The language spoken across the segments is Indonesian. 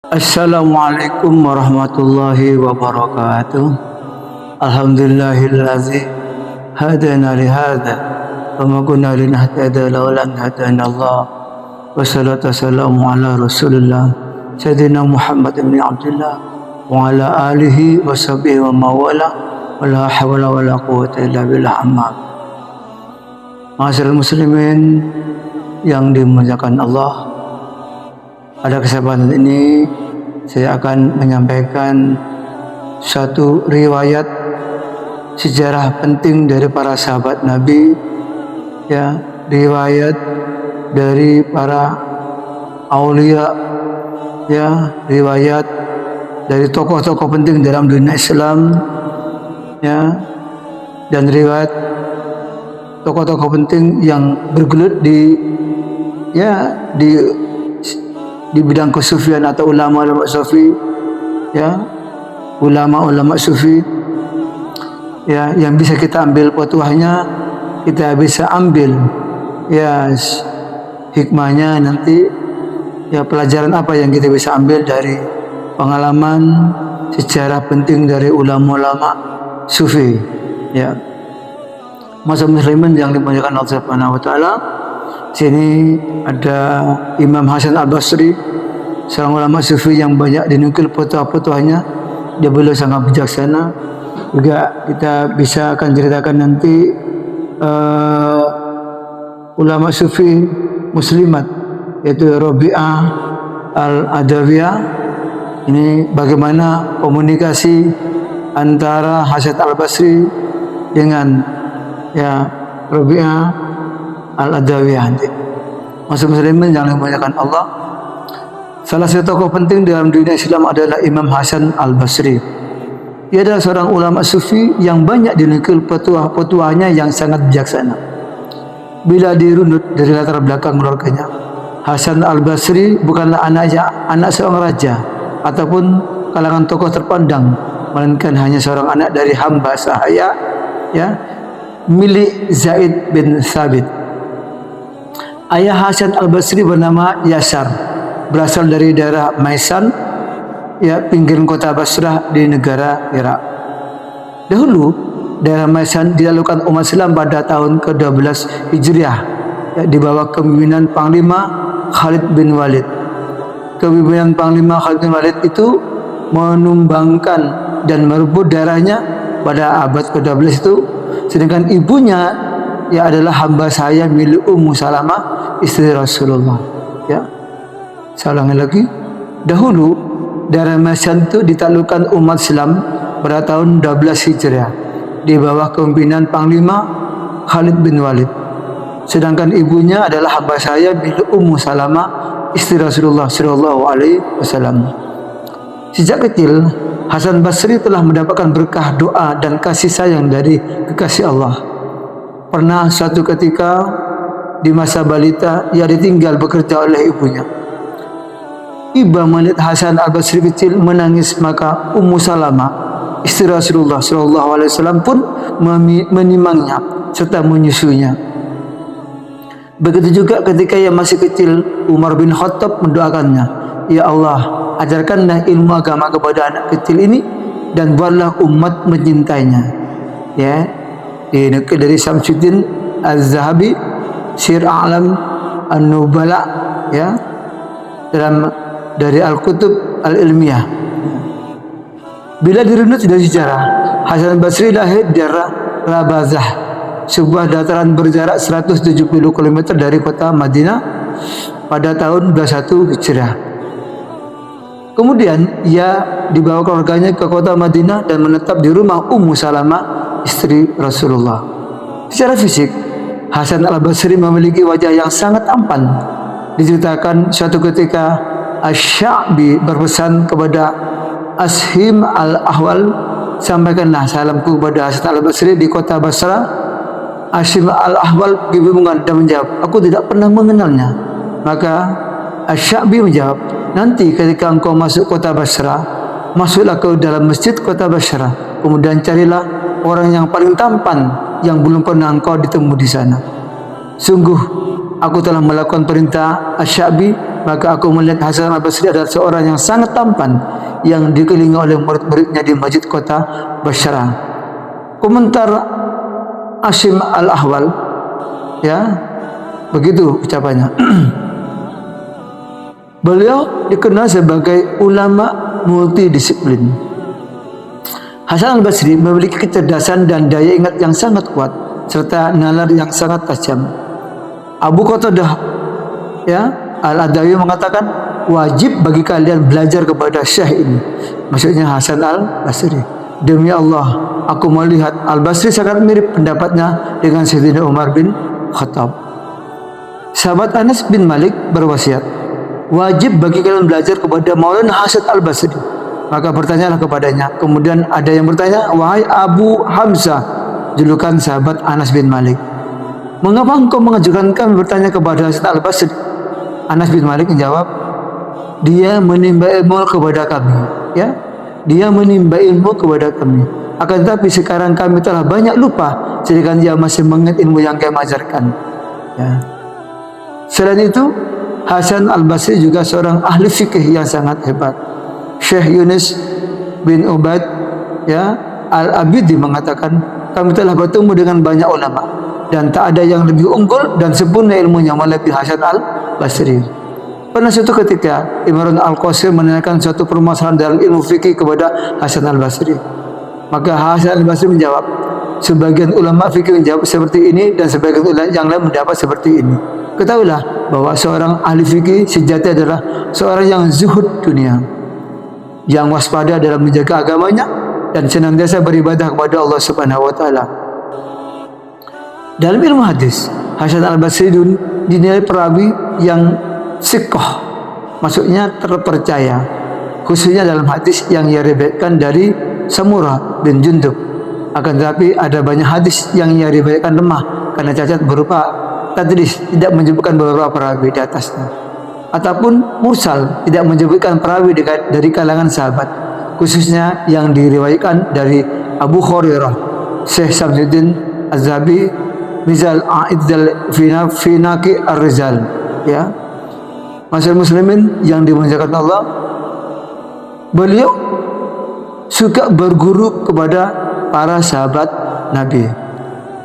Assalamualaikum warahmatullahi wabarakatuh. Alhamdulillahillazi hadana lihada wa ma kunna linahtadiya laula an hadana Allah. Wassalatu wassalamu ala Rasulillah Sayyidina Muhammad bin Abdullah wa ala alihi wa sahbihi wa mawala wa la hawla wa la quwwata illa billah amma. Ma'asyiral muslimin yang dimuliakan Allah, pada kesempatan ini saya akan menyampaikan satu riwayat sejarah penting dari para sahabat Nabi, ya, riwayat dari para aulia, ya, riwayat dari tokoh-tokoh penting dalam dunia Islam, ya, dan riwayat tokoh-tokoh penting yang bergelut di bidang kesufian atau ulama-ulama sufi, ya, ulama-ulama sufi, ya, yang bisa kita ambil petuahnya, kita bisa ambil, ya, hikmahnya nanti, ya, pelajaran apa yang kita bisa ambil dari pengalaman sejarah penting dari ulama-ulama sufi, ya. Masa muslimin yang dimuliakan Allah Subhanahu wa taala, sini ada Imam Hasan Al-Basri, seorang ulama sufi yang banyak dinukil petuah-petuahnya. Dia beliau sangat bijaksana. Juga kita bisa akan ceritakan nanti ulama sufi muslimat, yaitu Rabi'ah Al-Adawiyah. Ini bagaimana komunikasi antara Hasan Al-Basri dengan, ya, Rabi'ah Al-Adawiyah. Muslimin yang dimuliakan Allah, salah satu tokoh penting dalam dunia Islam adalah Imam Hasan Al-Basri. Ia adalah seorang ulama sufi yang banyak dinukil petuah-petuahnya yang sangat bijaksana. Bila dirunut dari latar belakang keluarganya, Hasan Al-Basri bukanlah anak seorang raja ataupun kalangan tokoh terpandang, melainkan hanya seorang anak dari hamba sahaya, ya, milik Zaid bin Thabit. Ayah Hasan Al-Basri bernama Yasar, berasal dari daerah Maisan, ya, pinggiran kota Basrah di negara Irak. Dahulu daerah Maisan dilalukan umat Islam pada tahun ke-12 Hijriah, ya, di bawah kepemimpinan Panglima Khalid bin Walid. Kepemimpinan Panglima Khalid bin Walid itu menumbangkan dan merebut daerahnya pada abad ke-12 itu, sedangkan ibunya, ya, adalah hamba saya milik Ummu Salamah, istri Rasulullah, ya. Saya ulangi lagi, dahulu daerah Maisan itu ditaklukkan umat Islam pada tahun 12 Hijriah di bawah kepemimpinan Panglima Khalid bin Walid, sedangkan ibunya adalah hamba saya milik Ummu Salamah, istri Rasulullah sallallahu alaihi wasallam. Sejak kecil Hasan Basri telah mendapatkan berkah doa dan kasih sayang dari kekasih Allah. Pernah suatu ketika di masa balita ia ditinggal bekerja oleh ibunya. Ibu melihat Hasan Al-Basri kecil menangis, maka Ummu Salamah, istri Rasulullah sallallahu alaihi wasallam pun menimangnya serta menyusuinya. Begitu juga ketika ia masih kecil, Umar bin Khattab mendoakannya, "Ya Allah, ajarkanlah ilmu agama kepada anak kecil ini dan buatlah umat mencintainya." Ya, dinukil dari Syamsuddin Az-Zahabi, Sir A'lam An-Nubala, ya, dari Al-Kutub Al-Ilmiyah. Bila dirunut dari sejarah, Hasan Basri lahir di daerah Rabazah, sebuah dataran berjarak 170 km dari kota Madinah pada tahun 21 Hijriah. Kemudian ia dibawa keluarganya ke kota Madinah dan menetap di rumah Ummu Salamah, istri Rasulullah. Secara fisik, Hasan Al-Basri memiliki wajah yang sangat tampan. Diceritakan suatu ketika Asy-Sya'bi berpesan kepada Ashim Al-Ahwal, "Sampaikanlah salamku kepada Hasan Al-Basri di kota Basra." Ashim Al-Ahwal kebingungan dan menjawab, "Aku tidak pernah mengenalnya." Maka Asy-Sya'bi menjawab, "Nanti ketika engkau masuk kota Basra, masuklah ke dalam masjid kota Basra, kemudian carilah orang yang paling tampan yang belum pernah engkau ditemu di sana. Sungguh aku telah melakukan perintah Asy-Sya'bi maka aku melihat Hasan al-Basri adalah seorang yang sangat tampan yang dikelilingi oleh murid-muridnya di masjid kota Basra. Komentar Asim al-Ahwal, ya, begitu ucapannya. Beliau dikenal sebagai ulama multidisiplin. Hasan al-Basri memiliki kecerdasan dan daya ingat yang sangat kuat serta nalar yang sangat tajam. Abu Qatadah, ya, Al-Adawi mengatakan wajib bagi kalian belajar kepada syekh ini, maksudnya Hasan al-Basri. Demi Allah, aku melihat al-Basri sangat mirip pendapatnya dengan Sayyidina Umar bin Khattab. Sahabat Anas bin Malik berwasiat, wajib bagi kalian belajar kepada Maulana Hasan al-Basri. Maka bertanyalah kepadanya. Kemudian ada yang bertanya, wahai Abu Hamzah, julukan sahabat Anas bin Malik, mengapa engkau mengajukan kami bertanya kepada Hasan al-Basri? Anas bin Malik menjawab, dia menimba ilmu kepada kami, ya, dia menimba ilmu kepada kami. Akan tetapi sekarang kami telah banyak lupa, sedangkan dia masih mengingat ilmu yang kami ajarkan. Ya. Selain itu, Hasan al-Basri juga seorang ahli fikih yang sangat hebat. Syekh Yunus bin Ubaid, ya, al-Abidi mengatakan, kami telah bertemu dengan banyak ulama dan tak ada yang lebih unggul dan sempurna ilmunya melebihi Hasan al-Basri. Pernah suatu ketika Imran al-Qasir menanyakan suatu permasalahan dalam ilmu fikih kepada Hasan al-Basri. Maka Hasan al-Basri menjawab, sebagian ulama fikih menjawab seperti ini dan sebagian ulama yang lain mendapat seperti ini. Ketahuilah bahwa seorang ahli fikih sejati adalah seorang yang zuhud dunia, yang waspada dalam menjaga agamanya dan senantiasa beribadah kepada Allah Subhanahu wa taala. Dalam ilmu hadis, Hasan al-Basri dinilai perawi yang siqah, maksudnya terpercaya, khususnya dalam hadis yang ia riwayatkan dari Samurah bin Jundub. Akan tetapi ada banyak hadis yang ia riwayatkan lemah karena cacat berupa tadlis, tidak menyebutkan beberapa perawi di atasnya, ataupun mursal, tidak menyebutkan perawi dari kalangan sahabat, khususnya yang diriwayatkan dari Abu Hurairah, Syekh Samsuddin Az-Zahabi, Mizal A'idzal Finaki Ar-Rizal, ya. Masyarakat muslimin yang dimuliakan Allah, beliau suka berguru kepada para sahabat Nabi.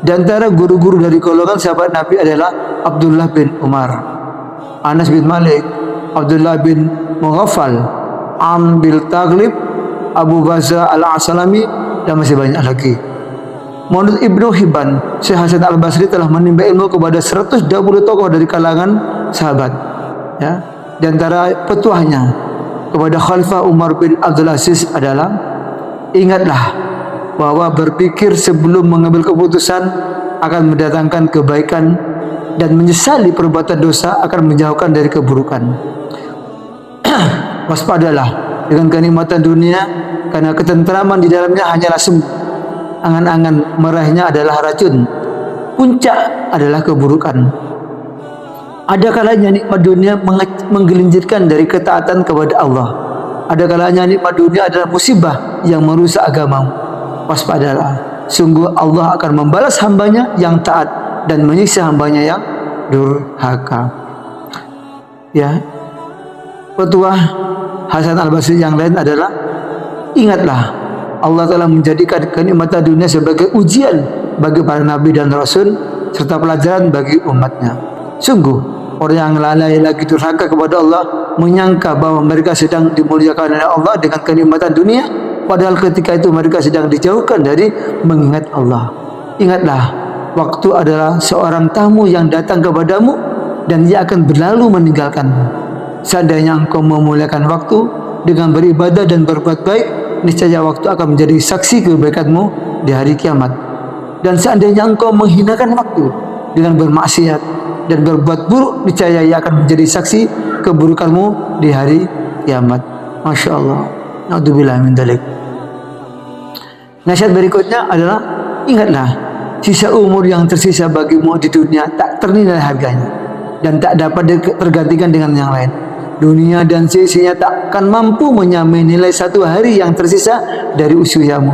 Di antara guru-guru dari golongan sahabat Nabi adalah Abdullah bin Umar, Anas bin Malik, Abdullah bin Mughaffal, Am bil Taghlib, Abu Baza al-Asalami, dan masih banyak lagi. Menurut Ibnu Hibban, Syekh Hasan al-Basri telah menimba ilmu kepada 120 tokoh dari kalangan sahabat. Ya, di antara petuahnya kepada Khalifah Umar bin Abdul Aziz adalah, ingatlah bahwa berpikir sebelum mengambil keputusan akan mendatangkan kebaikan dan menyesali perbuatan dosa akan menjauhkan dari keburukan. Waspadalah dengan kenikmatan dunia, karena ketentraman di dalamnya hanyalah semu. Angan-angan meraihnya adalah racun. Puncak adalah keburukan. Ada kalanya nikmat dunia menggelincirkan dari ketaatan kepada Allah. Ada kalanya nikmat dunia adalah musibah yang merusak agamamu. Waspadalah, sungguh Allah akan membalas hambanya yang taat dan menyiksa hambanya yang durhaka. Ya, petuah Hasan al-Basri yang lain adalah, ingatlah Allah telah menjadikan kenikmatan dunia sebagai ujian bagi para nabi dan rasul serta pelajaran bagi umatnya. Sungguh orang yang lalai lagi durhaka kepada Allah menyangka bahwa mereka sedang dimuliakan oleh Allah dengan kenikmatan dunia, padahal ketika itu mereka sedang dijauhkan dari mengingat Allah. Ingatlah, waktu adalah seorang tamu yang datang kepadamu dan dia akan berlalu meninggalkanmu. Seandainya engkau memuliakan waktu dengan beribadah dan berbuat baik, niscaya waktu akan menjadi saksi kebaikanmu di hari kiamat. Dan seandainya engkau menghinakan waktu dengan bermaksiat dan berbuat buruk, niscaya ia akan menjadi saksi keburukanmu di hari kiamat. Masya Allah. Na'udzubillah min dzalik. Nasihat berikutnya adalah, ingatlah, sisa umur yang tersisa bagimu di dunia tak ternilai harganya dan tak dapat tergantikan dengan yang lain. Dunia dan seisinya tak akan mampu menyamai nilai satu hari yang tersisa dari usiamu.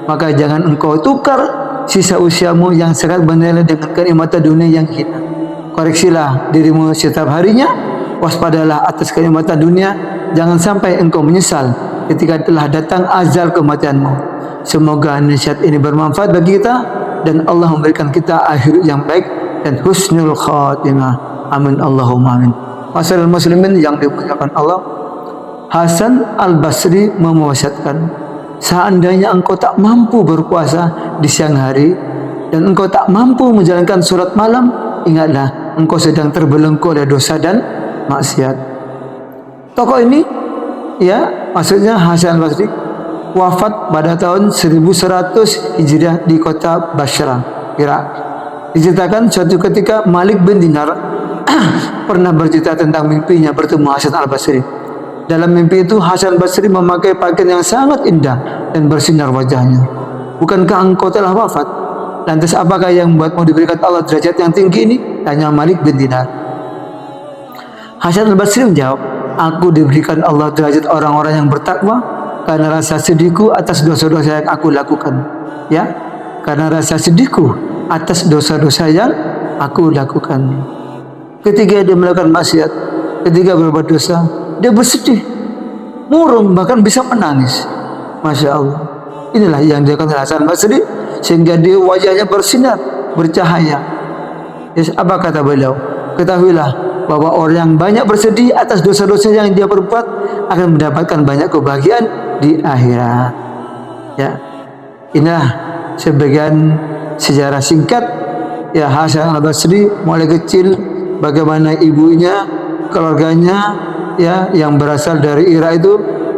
Maka jangan engkau tukar sisa usiamu yang sangat bernilai dengan kenikmatan dunia yang hina. Koreksilah dirimu setiap harinya waspadalah atas kenikmatan dunia, jangan sampai engkau menyesal ketika telah datang azal kematianmu. Semoga nasihat ini bermanfaat bagi kita dan Allah memberikan kita akhir yang baik dan husnul khatimah. Amin Allahumma amin. Masyarakat muslimin yang dimuliakan Allah, Hasan Al-Basri mewasiatkan, seandainya engkau tak mampu berpuasa di siang hari dan engkau tak mampu menjalankan sholat malam, ingatlah engkau sedang terbelenggu oleh dosa dan maksiat. Tokoh ini, ya, maksudnya Hasan Al-Basri, wafat pada tahun 1100 Hijriah di kota Basra, Irak. Diceritakan suatu ketika Malik bin Dinar pernah bercerita tentang mimpinya bertemu Hasan Al-Basri. Dalam mimpi itu Hasan Al-Basri memakai pakaian yang sangat indah dan bersinar wajahnya. Bukankah engkau telah wafat? Lantas apakah yang membuatmu diberikan Allah derajat yang tinggi ini? Tanya Malik bin Dinar. Hasan Al-Basri menjawab, aku diberikan Allah derajat orang-orang yang bertakwa karena rasa sedihku atas dosa-dosa yang aku lakukan. Ya, karena rasa sedihku atas dosa-dosa yang aku lakukan. Ketika dia melakukan maksiat, ketika berbuat dosa, dia bersedih, murung, bahkan bisa menangis. Masya Allah. Inilah yang dilakukan Hasan Basri sehingga dia wajahnya bersinar, bercahaya. Yes, apa kata beliau? Ketahuilah bahwa orang yang banyak bersedih atas dosa-dosa yang dia perbuat akan mendapatkan banyak kebahagiaan di akhirat. Ya, inilah sebagian sejarah singkat ya Hasan Al-Basri mulai kecil, bagaimana ibunya, keluarganya ya yang berasal dari Irak itu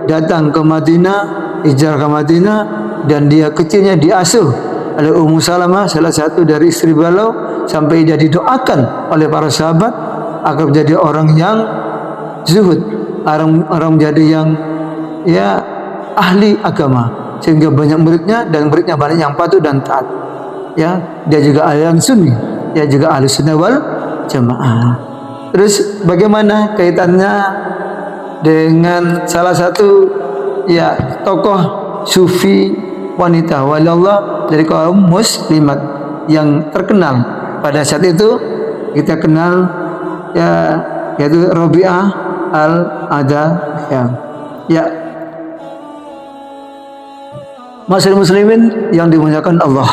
datang ke Madinah, hijrah ke Madinah, dan dia kecilnya diasuh oleh Ummu Salamah, salah satu dari istri beliau, sampai dia didoakan oleh para sahabat agar menjadi orang yang zuhud, orang menjadi yang ya ahli agama, sehingga banyak muridnya dan muridnya banyak yang patuh dan taat. Ya, dia juga aliran Sunni, dia juga ahli sunnah wal jamaah. Terus bagaimana kaitannya dengan salah satu ya tokoh sufi wanita wali Allah dari kaum muslimat yang terkenal pada saat itu, kita kenal ya, yaitu Rabi'ah Al-Adawiyah. Ya, masyarakat muslimin yang dimuliakan Allah,